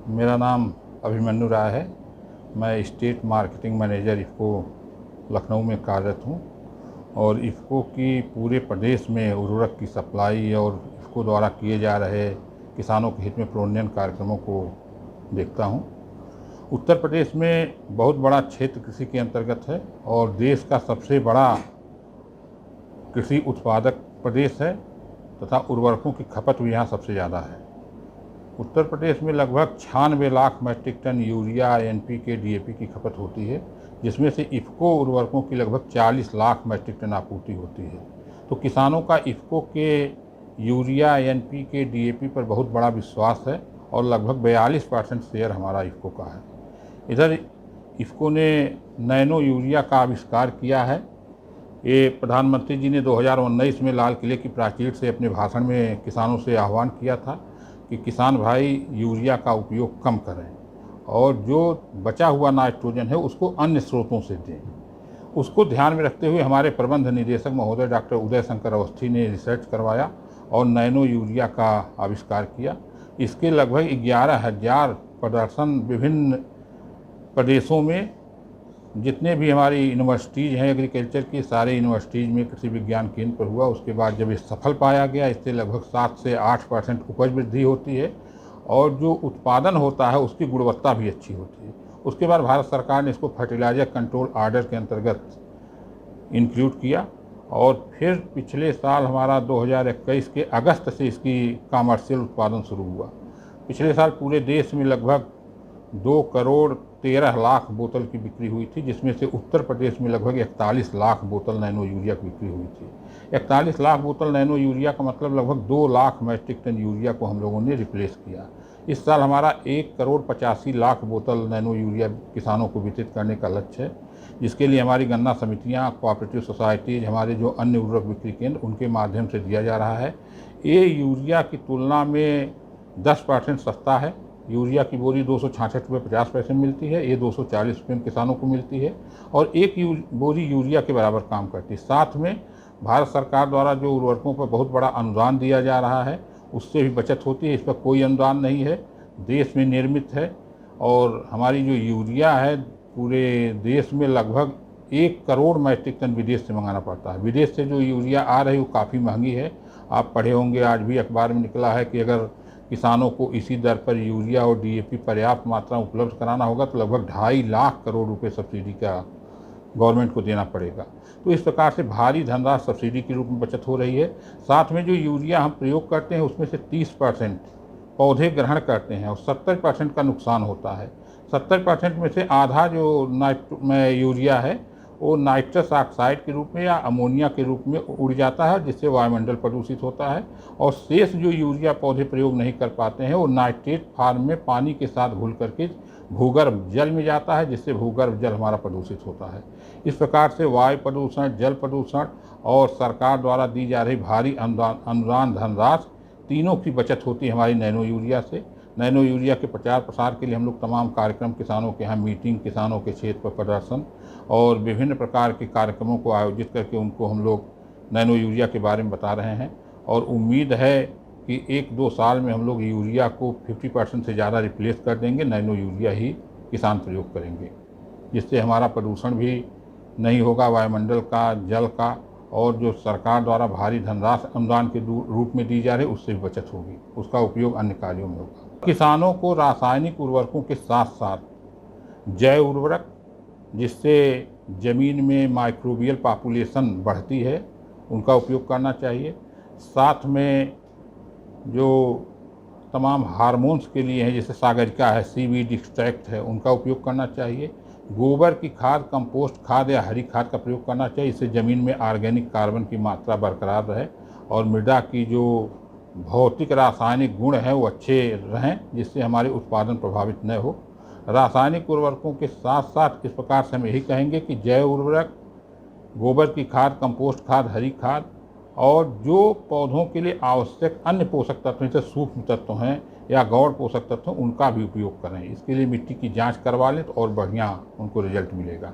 मेरा नाम अभिमन्यु राय है। मैं state marketing manager IFFCO Lucknow में कार्यरत हूँ और इफ़को की पूरे प्रदेश में उर्वरक की सप्लाई और इफ़को द्वारा किए जा रहे किसानों के हित में प्रोन्नयन कार्यक्रमों को देखता हूँ। उत्तर प्रदेश में बहुत बड़ा क्षेत्र कृषि के अंतर्गत है और देश का सबसे बड़ा कृषि उत्पादक प्रदेश है तथा उर्वरकों की खपत भी यहाँ सबसे ज़्यादा है। उत्तर प्रदेश में लगभग 96 lakh metric ton urea, NPK, DAP की खपत होती है, जिसमें से इफ़को उर्वरकों की लगभग 40 लाख मैट्रिक टन आपूर्ति होती है। तो किसानों का इफ़को के यूरिया, एनपीके, डीएपी पर बहुत बड़ा विश्वास है और लगभग 42% शेयर हमारा इफ़को का है। इधर इफ़को ने नैनो यूरिया का आविष्कार किया है। ये प्रधानमंत्री जी ने 2019 में लाल किले की प्राचीर से अपने भाषण में किसानों से आह्वान किया था कि किसान भाई यूरिया का उपयोग कम करें और जो बचा हुआ नाइट्रोजन है उसको अन्य स्रोतों से दें। उसको ध्यान में रखते हुए हमारे प्रबंध निदेशक महोदय डॉक्टर उदय शंकर अवस्थी ने रिसर्च करवाया और नैनो यूरिया का आविष्कार किया। इसके लगभग 11,000 प्रदर्शन विभिन्न प्रदेशों में, जितने भी हमारी यूनिवर्सिटीज़ हैं एग्रीकल्चर की, सारे यूनिवर्सिटीज़ में कृषि विज्ञान केंद्र पर हुआ। उसके बाद जब ये सफल पाया गया, इससे लगभग 7 से 8% उपज वृद्धि होती है और जो उत्पादन होता है उसकी गुणवत्ता भी अच्छी होती है। उसके बाद भारत सरकार ने इसको फर्टिलाइजर कंट्रोल ऑर्डर के अंतर्गत इंक्लूड किया और फिर पिछले साल हमारा 2021 के अगस्त से इसकी कॉमर्शियल उत्पादन शुरू हुआ। पिछले साल पूरे देश में लगभग 2 करोड़ 13 लाख बोतल की बिक्री हुई थी, जिसमें से उत्तर प्रदेश में लगभग 41 लाख बोतल नैनो यूरिया की बिक्री हुई थी। 41 लाख बोतल नैनो यूरिया का मतलब लगभग 2 लाख मैट्रिक टन यूरिया को हम लोगों ने रिप्लेस किया। इस साल हमारा 1 करोड़ 85 लाख बोतल नैनो यूरिया किसानों को वितरित करने का लक्ष्य है, जिसके लिए हमारी गन्ना समितियाँ, कोऑपरेटिव सोसाइटीज़, हमारे जो अन्य उर्वरक बिक्री केंद्र, उनके माध्यम से दिया जा रहा है। ये यूरिया की तुलना में 10% सस्ता है। यूरिया की बोरी 266 रुपये 50 पैसे मिलती है, ये 240 रुपये में किसानों को मिलती है और एक बोरी यूरिया के बराबर काम करती है। साथ में भारत सरकार द्वारा जो उर्वरकों पर बहुत बड़ा अनुदान दिया जा रहा है उससे भी बचत होती है। इस पर कोई अनुदान नहीं है, देश में निर्मित है और हमारी जो यूरिया है पूरे देश में लगभग 1 करोड़ मैट्रिक टन विदेश से मंगाना पड़ता है। विदेश से जो यूरिया आ रही है वो काफ़ी महंगी है। आप पढ़े होंगे, आज भी अखबार में निकला है कि अगर किसानों को इसी दर पर यूरिया और डीएपी पर्याप्त मात्रा में उपलब्ध कराना होगा तो लगभग 2.5 लाख करोड़ रुपए सब्सिडी का गवर्नमेंट को देना पड़ेगा। तो इस प्रकार से भारी धनराशि सब्सिडी के रूप में बचत हो रही है। साथ में जो यूरिया हम प्रयोग करते हैं उसमें से 30% पौधे ग्रहण करते हैं और 70% का नुकसान होता है। 70% में से आधा जो यूरिया है वो नाइट्रस ऑक्साइड के रूप में या अमोनिया के रूप में उड़ जाता है, जिससे वायुमंडल प्रदूषित होता है और शेष जो यूरिया पौधे प्रयोग नहीं कर पाते हैं वो नाइट्रेट फार्म में पानी के साथ घुल करके भूगर्भ जल में जाता है, जिससे भूगर्भ जल हमारा प्रदूषित होता है। इस प्रकार से वायु प्रदूषण, जल प्रदूषण और सरकार द्वारा दी जा रही भारी अनुदान धनराशि, तीनों की बचत होती है हमारी नैनो यूरिया से। नैनो यूरिया के प्रचार प्रसार के लिए हम लोग तमाम कार्यक्रम, किसानों के यहाँ मीटिंग, किसानों के क्षेत्र पर प्रदर्शन और विभिन्न प्रकार के कार्यक्रमों को आयोजित करके उनको हम लोग नैनो यूरिया के बारे में बता रहे हैं और उम्मीद है कि 1-2 साल में हम लोग यूरिया को 50% से ज़्यादा रिप्लेस कर देंगे। नैनो यूरिया ही किसान प्रयोग करेंगे, जिससे हमारा प्रदूषण भी नहीं होगा, वायुमंडल का, जल का, और जो सरकार द्वारा भारी धनराशि अनुदान के रूप में दी जा रही है उससे भी बचत होगी, उसका उपयोग अन्य कार्यों में होगा। किसानों को रासायनिक उर्वरकों के साथ साथ जैव उर्वरक, जिससे ज़मीन में माइक्रोबियल पॉपुलेशन बढ़ती है, उनका उपयोग करना चाहिए। साथ में जो तमाम हार्मोन्स के लिए हैं, जैसे सागरिका है, सीवीड एक्सट्रैक्ट है, उनका उपयोग करना चाहिए। गोबर की खाद, कंपोस्ट खाद या हरी खाद का प्रयोग करना चाहिए, इससे ज़मीन में ऑर्गेनिक कार्बन की मात्रा बरकरार रहे और मृदा की जो भौतिक रासायनिक गुण हैं वो अच्छे रहें, जिससे हमारे उत्पादन प्रभावित न हो। रासायनिक उर्वरकों के साथ साथ इस प्रकार से हम यही कहेंगे कि जैव उर्वरक, गोबर की खाद, कंपोस्ट खाद, हरी खाद और जो पौधों के लिए आवश्यक अन्य पोषक तत्व जैसे सूक्ष्म तत्व हैं या गौण पोषक तत्व, उनका भी उपयोग करें। इसके लिए मिट्टी की जांच करवा लें तो और बढ़िया उनको रिजल्ट मिलेगा।